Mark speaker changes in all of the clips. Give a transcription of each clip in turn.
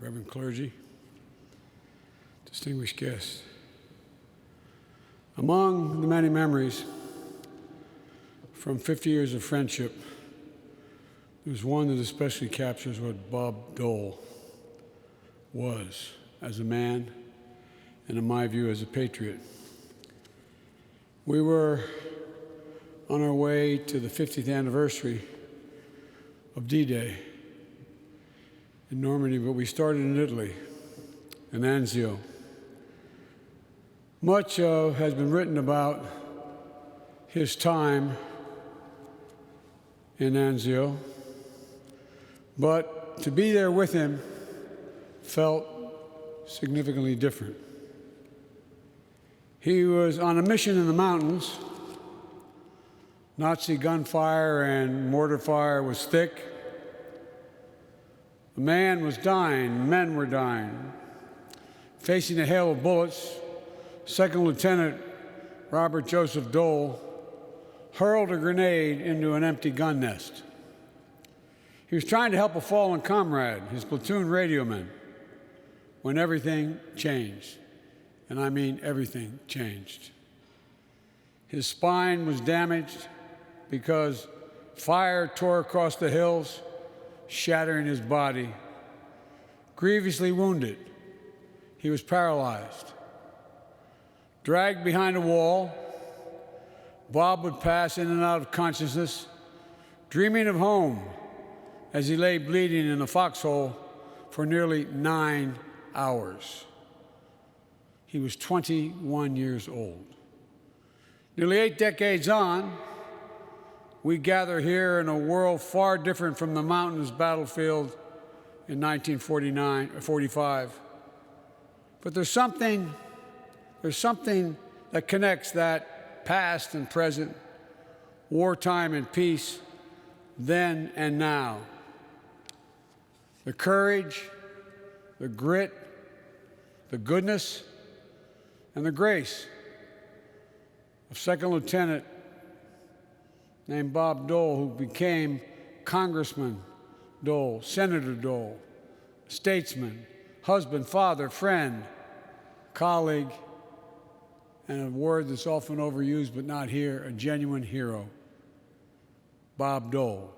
Speaker 1: Reverend clergy, distinguished guests. Among the many memories from 50 years of friendship, there's one that especially captures what Bob Dole was as a man and, in my view, as a patriot. We were on our way to the 50th anniversary of D-Day in Normandy, but we started in Italy, in Anzio. Much has been written about his time in Anzio, but to be there with him felt significantly different. He was on a mission in the mountains. Nazi gunfire and mortar fire was thick. The man was dying, men were dying. Facing a hail of bullets, Second Lieutenant Robert Joseph Dole hurled a grenade into an empty gun nest. He was trying to help a fallen comrade, his platoon radio man, when everything changed. And I mean everything changed. His spine was damaged because fire tore across the hills, shattering his body. Grievously wounded, he was paralyzed. Dragged behind a wall, Bob would pass in and out of consciousness, dreaming of home as he lay bleeding in a foxhole for nearly 9 hours. He was 21 years old. Nearly 8 decades on, we gather here in a world far different from the mountainous battlefield in 1945. But there's something that connects that past and present, wartime and peace, then and now. The courage, the grit, the goodness, and the grace of Second Lieutenant named Bob Dole, who became Congressman Dole, Senator Dole, statesman, husband, father, friend, colleague, and a word that's often overused but not here, a genuine hero, Bob Dole.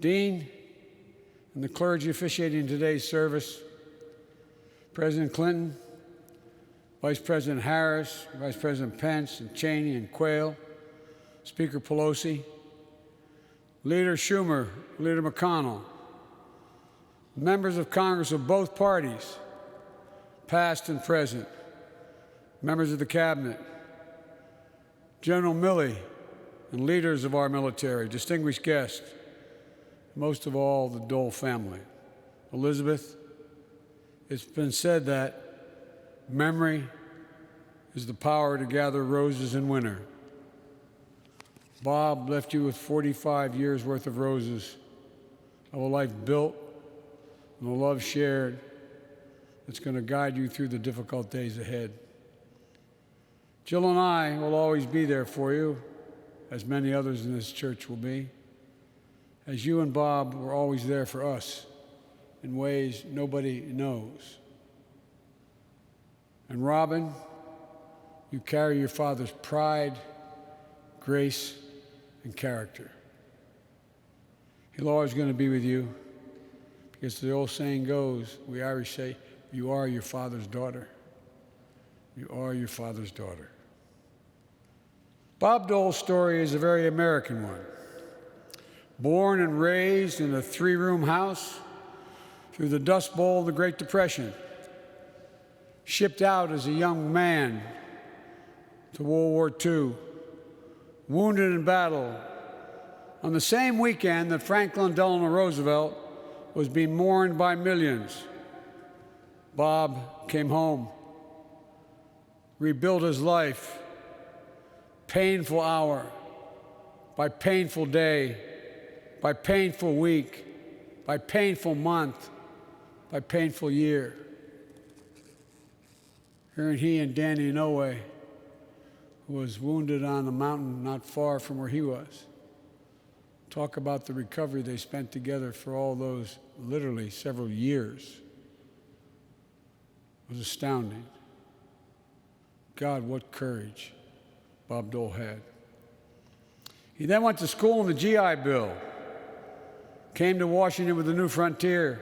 Speaker 1: Dean and the clergy officiating today's service, President Clinton, Vice President Harris, Vice President Pence and Cheney and Quayle, Speaker Pelosi, Leader Schumer, Leader McConnell, members of Congress of both parties, past and present, members of the Cabinet, General Milley, and leaders of our military, distinguished guests, most of all, the Dole family. Elizabeth, it's been said that memory is the power to gather roses in winter. Bob left you with 45 years' worth of roses, of a life built and a love shared that's going to guide you through the difficult days ahead. Jill and I will always be there for you, as many others in this church will be, as you and Bob were always there for us in ways nobody knows. And Robin, you carry your father's pride, grace, and character. He'll always going to be with you, because the old saying goes, we Irish say, you are your father's daughter. You are your father's daughter. Bob Dole's story is a very American one. Born and raised in a 3-room house through the Dust Bowl of the Great Depression, shipped out as a young man to World War II, wounded in battle on the same weekend that Franklin Delano Roosevelt was being mourned by millions. Bob came home, rebuilt his life, painful hour by painful day, by painful week, by painful month, by painful year. Here he and Danny Inouye, who was wounded on the mountain not far from where he was, Talk about the recovery they spent together for all those, literally several years. It was astounding. God, what courage Bob Dole had. He then went to school in the GI Bill, came to Washington with the New Frontier,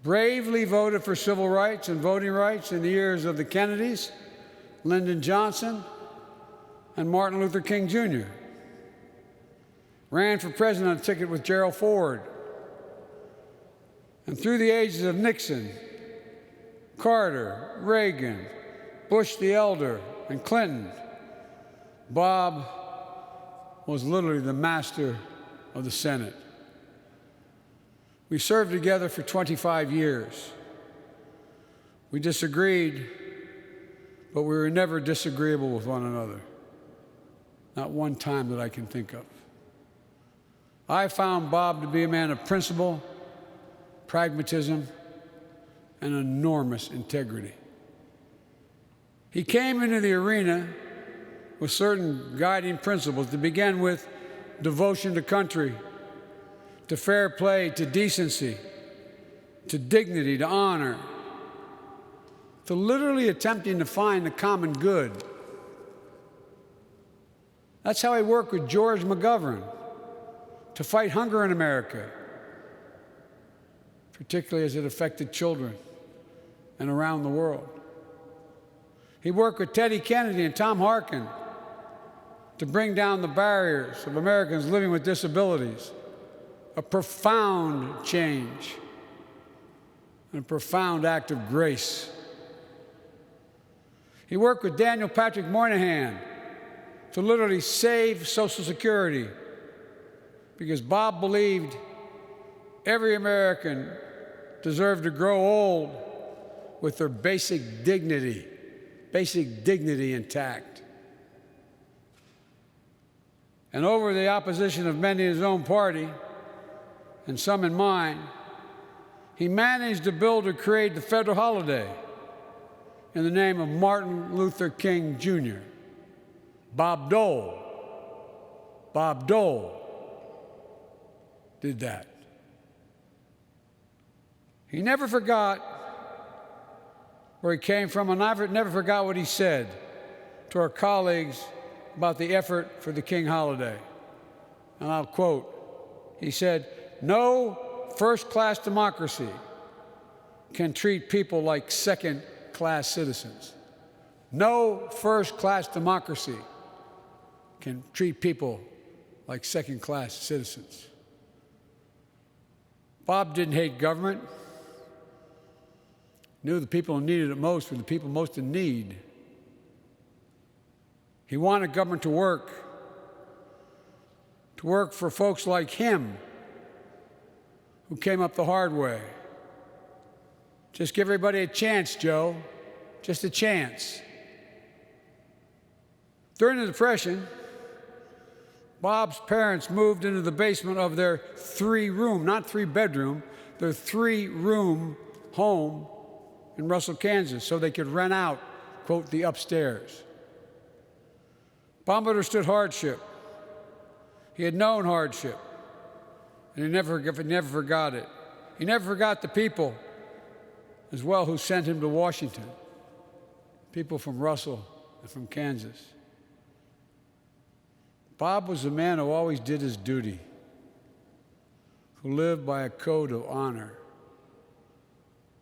Speaker 1: bravely voted for civil rights and voting rights in the years of the Kennedys, Lyndon Johnson, and Martin Luther King Jr. Ran for president on a ticket with Gerald Ford. And through the ages of Nixon, Carter, Reagan, Bush the Elder, and Clinton, Bob was literally the master of the Senate. We served together for 25 years. We disagreed, but we were never disagreeable with one another. Not one time that I can think of. I found Bob to be a man of principle, pragmatism, and enormous integrity. He came into the arena with certain guiding principles, to begin with devotion to country, to fair play, to decency, to dignity, to honor, to literally attempting to find the common good. That's how he worked with George McGovern to fight hunger in America, particularly as it affected children and around the world. He worked with Teddy Kennedy and Tom Harkin to bring down the barriers of Americans living with disabilities, a profound change and a profound act of grace. He worked with Daniel Patrick Moynihan to literally save Social Security, because Bob believed every American deserved to grow old with their basic dignity intact. And over the opposition of many in his own party, and some in mine, he managed to build or create the federal holiday in the name of Martin Luther King Jr. Bob Dole did that. He never forgot where he came from, and I never forgot what he said to our colleagues about the effort for the King holiday. And I'll quote, he said, "No first-class democracy can treat people like second-class citizens. No first-class democracy can treat people like second-class citizens." Bob didn't hate government. Knew the people who needed it most were the people most in need. He wanted government to work for folks like him who came up the hard way. Just give everybody a chance, Joe, just a chance. During the Depression, Bob's parents moved into the basement of their three-room, not three-bedroom, their three-room home in Russell, Kansas, so they could rent out, quote, the upstairs. Bob understood hardship. He had known hardship, and he never forgot it. He never forgot the people as well who sent him to Washington, people from Russell and from Kansas. Bob was a man who always did his duty, who lived by a code of honor.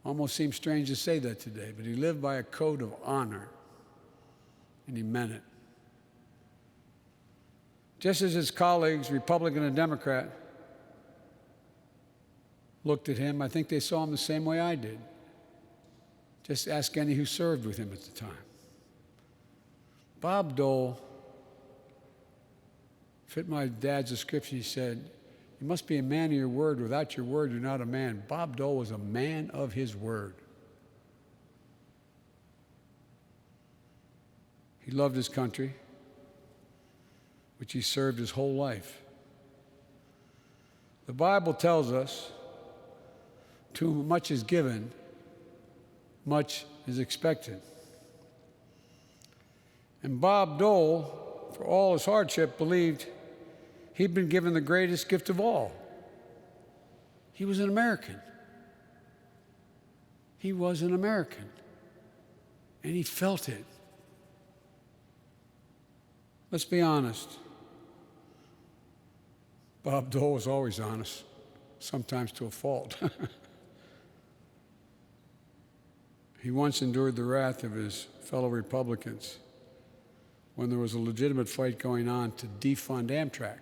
Speaker 1: Almost seems strange to say that today, but he lived by a code of honor, and he meant it. Just as his colleagues, Republican and Democrat, looked at him, I think they saw him the same way I did. Just ask any who served with him at the time. Bob Dole fit my dad's description. He said, "You must be a man of your word. Without your word, you're not a man." Bob Dole was a man of his word. He loved his country, which he served his whole life. The Bible tells us, to whom much is given, much is expected. And Bob Dole, for all his hardship, believed he'd been given the greatest gift of all. He was an American. He was an American. And he felt it. Let's be honest. Bob Dole was always honest, sometimes to a fault. He once endured the wrath of his fellow Republicans when there was a legitimate fight going on to defund Amtrak.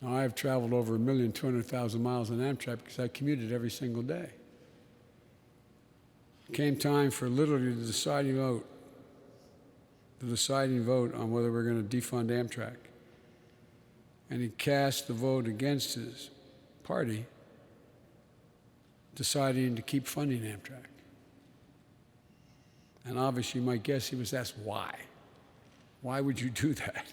Speaker 1: Now, I've traveled over 1,200,000 miles on Amtrak because I commuted every single day. It came time for literally the deciding vote on whether we're going to defund Amtrak. And he cast the vote against his party, deciding to keep funding Amtrak. And obviously, you might guess he was asked why. Why would you do that?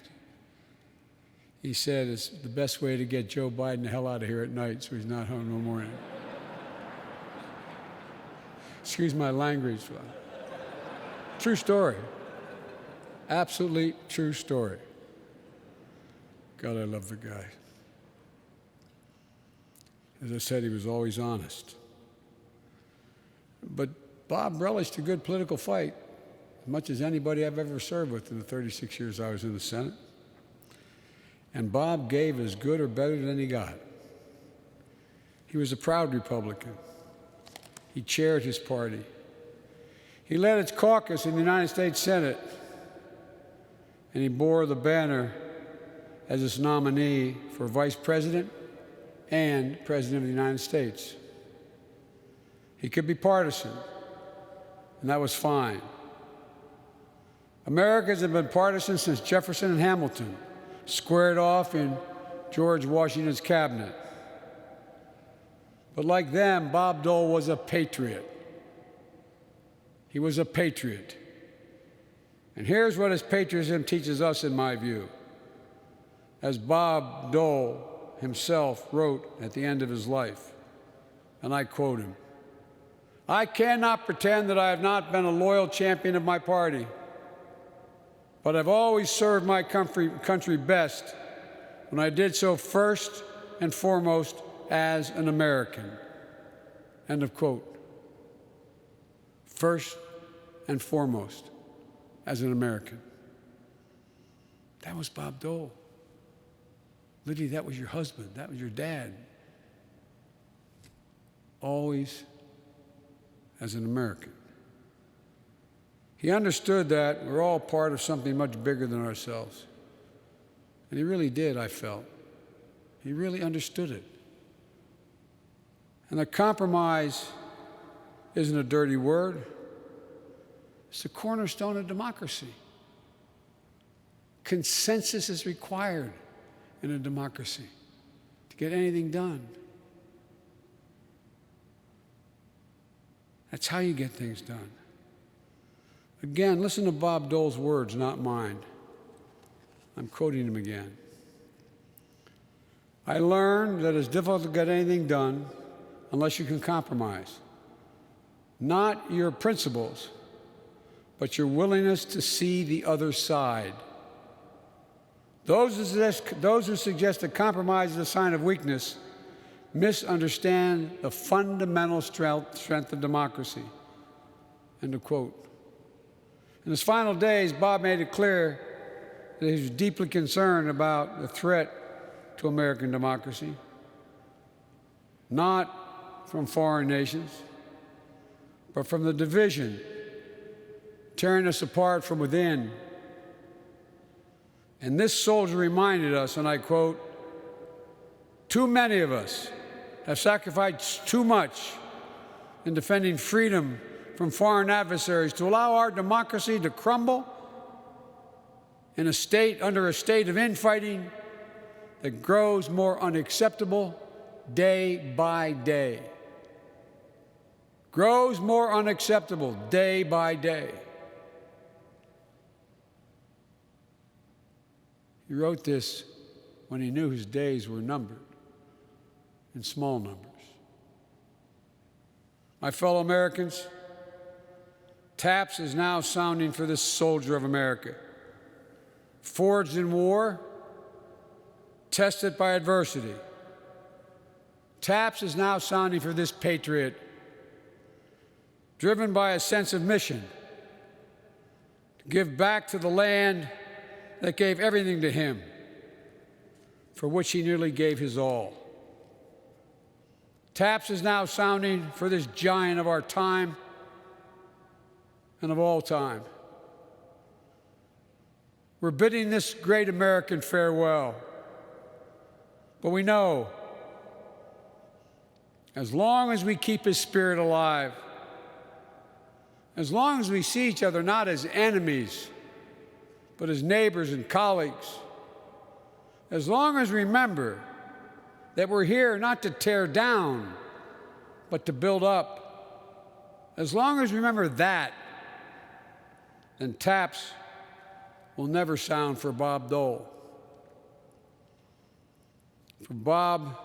Speaker 1: He said it's the best way to get Joe Biden the hell out of here at night so he's not home no morning. Excuse my language. True story. Absolutely true story. God, I love the guy. As I said, he was always honest. But Bob relished a good political fight, as much as anybody I've ever served with in the 36 years I was in the Senate. And Bob gave as good or better than he got. He was a proud Republican. He chaired his party. He led its caucus in the United States Senate, and he bore the banner as its nominee for Vice President and President of the United States. He could be partisan, and that was fine. Americans have been partisan since Jefferson and Hamilton squared off in George Washington's cabinet. But like them, Bob Dole was a patriot. He was a patriot. And here's what his patriotism teaches us, in my view. As Bob Dole himself wrote at the end of his life, and I quote him, "I cannot pretend that I have not been a loyal champion of my party, but I've always served my country best when I did so first and foremost as an American." End of quote. First and foremost as an American. That was Bob Dole. Lydia, that was your husband. That was your dad. Always as an American. He understood that we're all part of something much bigger than ourselves. And he really did, I felt. He really understood it. And the compromise isn't a dirty word. It's the cornerstone of democracy. Consensus is required in a democracy to get anything done. That's how you get things done. Again, listen to Bob Dole's words, not mine. I'm quoting him again. "I learned that it's difficult to get anything done unless you can compromise. Not your principles, but your willingness to see the other side. Those who suggest that compromise is a sign of weakness misunderstand the fundamental strength of democracy." End of quote. In his final days, Bob made it clear that he was deeply concerned about the threat to American democracy, not from foreign nations, but from the division tearing us apart from within. And this soldier reminded us, and I quote, "Too many of us have sacrificed too much in defending freedom from foreign adversaries to allow our democracy to crumble in under a state of infighting that grows more unacceptable day by day." Grows more unacceptable day by day. He wrote this when he knew his days were numbered, in small numbers. My fellow Americans, taps is now sounding for this soldier of America, forged in war tested by adversity. Taps is now sounding for this patriot, driven by a sense of mission, to give back to the land that gave everything to him, for which he nearly gave his all. Taps is now sounding for this giant of our time and of all time. We're bidding this great American farewell, but we know as long as we keep his spirit alive, as long as we see each other not as enemies, but as neighbors and colleagues, as long as we remember that we're here not to tear down, but to build up, as long as we remember that, then taps will never sound for Bob Dole. For Bob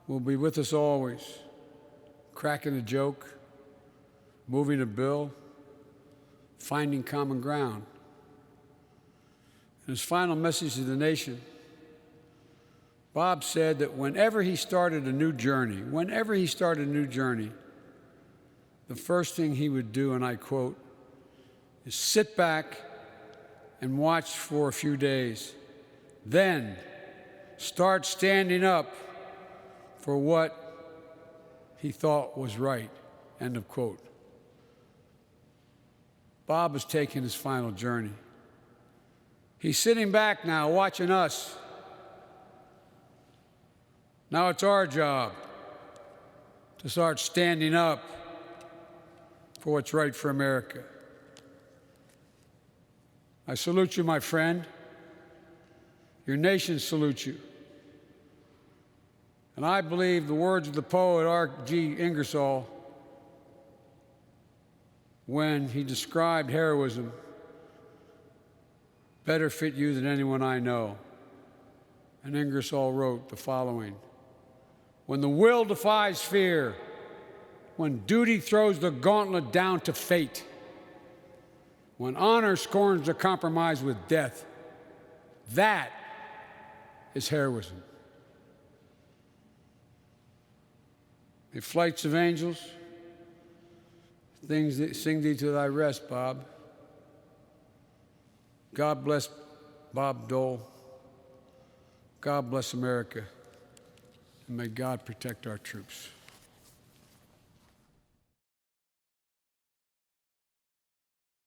Speaker 1: will be with us always, cracking a joke, moving a bill, finding common ground. In his final message to the nation, Bob said that whenever he started a new journey, the first thing he would do, and I quote, is sit back and watch for a few days, then start standing up for what he thought was right, end of quote. Bob is taking his final journey. He's sitting back now, watching us. Now it's our job to start standing up for what's right for America. I salute you, my friend. Your nation salutes you. And I believe the words of the poet R.G. Ingersoll, when he described heroism, better fit you than anyone I know. And Ingersoll wrote the following: when the will defies fear, when duty throws the gauntlet down to fate, when honor scorns to compromise with death, that is heroism. May flights of angels sing thee to thy rest, Bob. God bless Bob Dole. God bless America. And may God protect our troops.